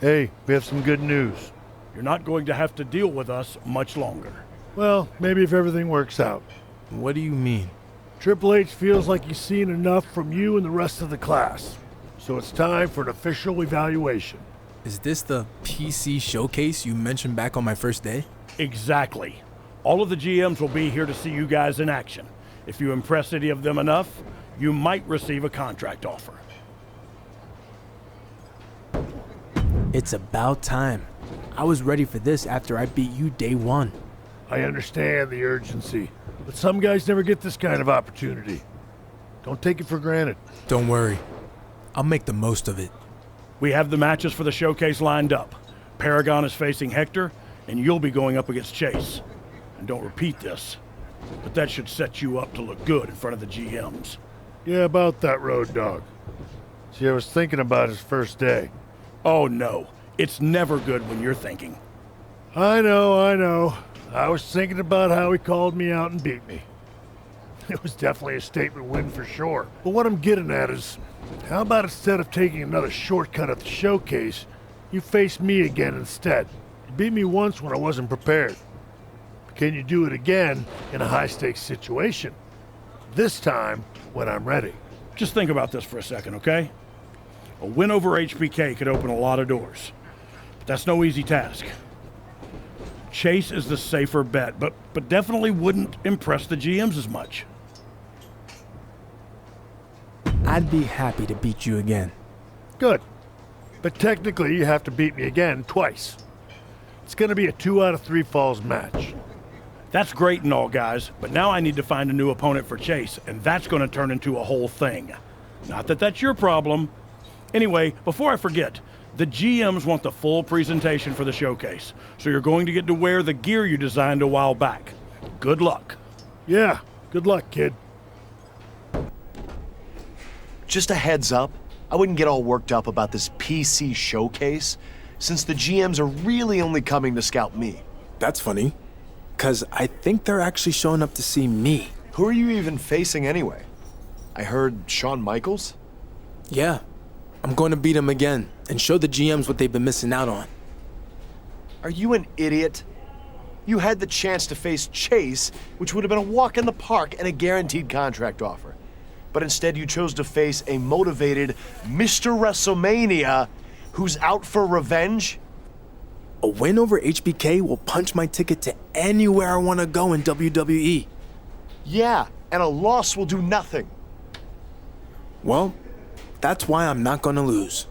Hey, we have some good news. You're not going to have to deal with us much longer. Well, maybe if everything works out. What do you mean? Triple H feels like he's seen enough from you and the rest of the class. So it's time for an official evaluation. Is this the PC showcase you mentioned back on my first day? Exactly. All of the GMs will be here to see you guys in action. If you impress any of them enough, you might receive a contract offer. It's about time. I was ready for this after I beat you day one. I understand the urgency, but some guys never get this kind of opportunity. Don't take it for granted. Don't worry. I'll make the most of it. We have the matches for the showcase lined up. Paragon is facing Hector, and you'll be going up against Chase. And don't repeat this, but that should set you up to look good in front of the GMs. Yeah, about that, Road Dogg. See, I was thinking about his first day. Oh no, it's never good when you're thinking. I know. I was thinking about how he called me out and beat me. It was definitely a statement win for sure. But what I'm getting at is, how about instead of taking another shortcut at the showcase, you face me again instead? You beat me once when I wasn't prepared. But can you do it again in a high-stakes situation? This time, when I'm ready. Just think about this for a second, okay? A win over HBK could open a lot of doors. But that's no easy task. Chase is the safer bet, but definitely wouldn't impress the GMs as much. I'd be happy to beat you again. Good. But technically, you have to beat me again twice. It's gonna be a 2 out of 3 falls match. That's great and all, guys, but now I need to find a new opponent for Chase, and that's gonna turn into a whole thing. Not that that's your problem. Anyway, before I forget, the GMs want the full presentation for the showcase, so you're going to get to wear the gear you designed a while back. Good luck. Yeah, good luck, kid. Just a heads up, I wouldn't get all worked up about this PC showcase, since the GMs are really only coming to scout me. That's funny, because I think they're actually showing up to see me. Who are you even facing anyway? I heard Shawn Michaels? Yeah, I'm going to beat him again and show the GMs what they've been missing out on. Are you an idiot? You had the chance to face Chase, which would have been a walk in the park and a guaranteed contract offer. But instead you chose to face a motivated Mr. WrestleMania who's out for revenge? A win over HBK will punch my ticket to anywhere I want to go in WWE. Yeah, and a loss will do nothing. Well, that's why I'm not going to lose.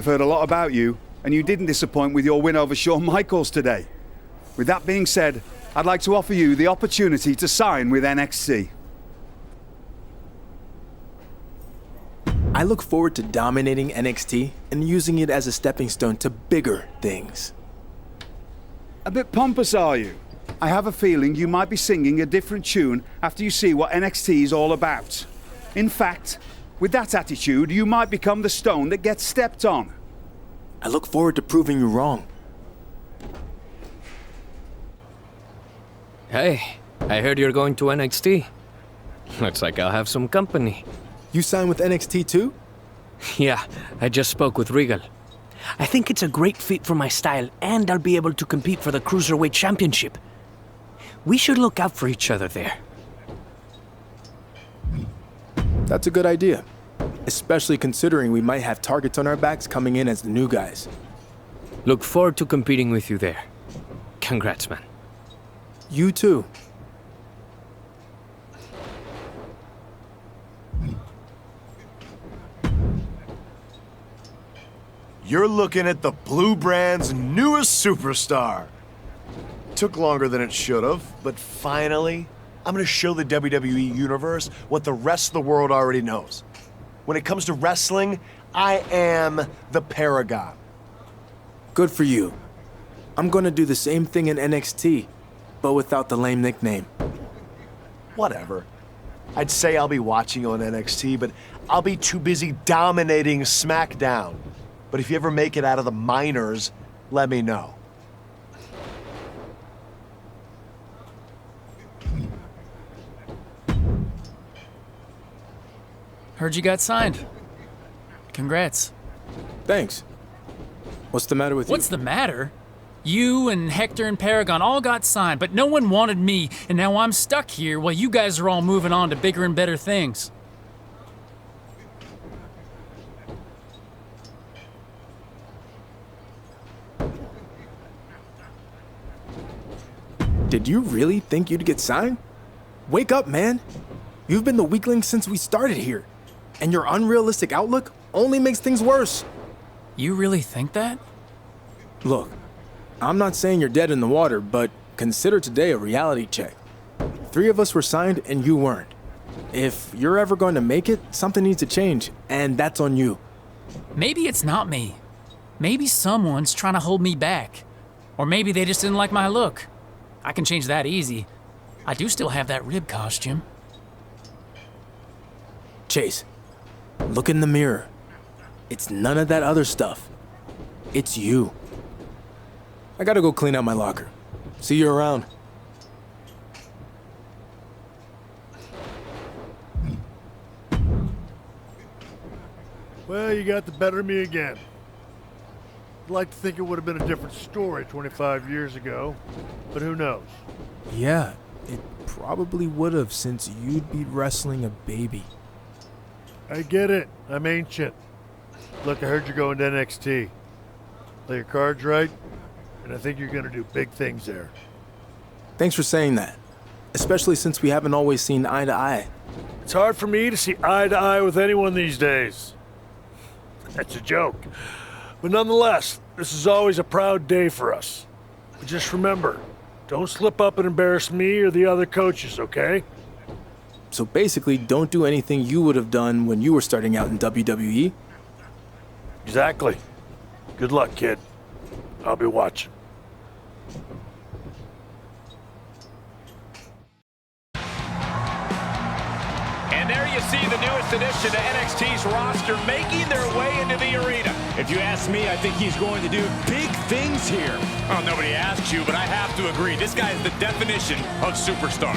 I've heard a lot about you, and you didn't disappoint with your win over Shawn Michaels today. With that being said, I'd like to offer you the opportunity to sign with NXT. I look forward to dominating NXT and using it as a stepping stone to bigger things. A bit pompous, are you? I have a feeling you might be singing a different tune after you see what NXT is all about. In fact, with that attitude, you might become the stone that gets stepped on. I look forward to proving you wrong. Hey, I heard you're going to NXT. Looks like I'll have some company. You signed with NXT too? Yeah, I just spoke with Regal. I think it's a great fit for my style, and I'll be able to compete for the Cruiserweight Championship. We should look out for each other there. That's a good idea. Especially considering we might have targets on our backs coming in as the new guys. Look forward to competing with you there. Congrats, man. You too. You're looking at the Blue Brand's newest superstar. Took longer than it should have, but finally, I'm gonna show the WWE Universe what the rest of the world already knows. When it comes to wrestling, I am the Paragon. Good for you. I'm gonna do the same thing in NXT, but without the lame nickname. Whatever. I'd say I'll be watching you on NXT, but I'll be too busy dominating SmackDown. But if you ever make it out of the minors, let me know. Heard you got signed. Congrats. Thanks. What's the matter with you? What's the matter? You and Hector and Paragon all got signed, but no one wanted me, and now I'm stuck here while you guys are all moving on to bigger and better things. Did you really think you'd get signed? Wake up, man. You've been the weakling since we started here, and your unrealistic outlook only makes things worse. You really think that? Look, I'm not saying you're dead in the water, but consider today a reality check. 3 of us were signed and you weren't. If you're ever going to make it, something needs to change, and that's on you. Maybe it's not me. Maybe someone's trying to hold me back. Or maybe they just didn't like my look. I can change that easy. I do still have that rib costume. Chase, look in the mirror. It's none of that other stuff. It's you. I gotta go clean out my locker. See you around. Well, you got the better of me again. I'd like to think it would have been a different story 25 years ago, but who knows? Yeah, it probably would have, since you'd be wrestling a baby. I get it. I'm ancient. Look, I heard you're going to NXT. Play your cards right, and I think you're going to do big things there. Thanks for saying that, especially since we haven't always seen eye to eye. It's hard for me to see eye to eye with anyone these days. That's a joke. But nonetheless, this is always a proud day for us. But just remember, don't slip up and embarrass me or the other coaches, okay? So basically, don't do anything you would have done when you were starting out in WWE. Exactly. Good luck, kid. I'll be watching. And there you see the newest addition to NXT's roster making their way into the arena. If you ask me, I think he's going to do big things here. Well, nobody asks you, but I have to agree. This guy is the definition of superstar.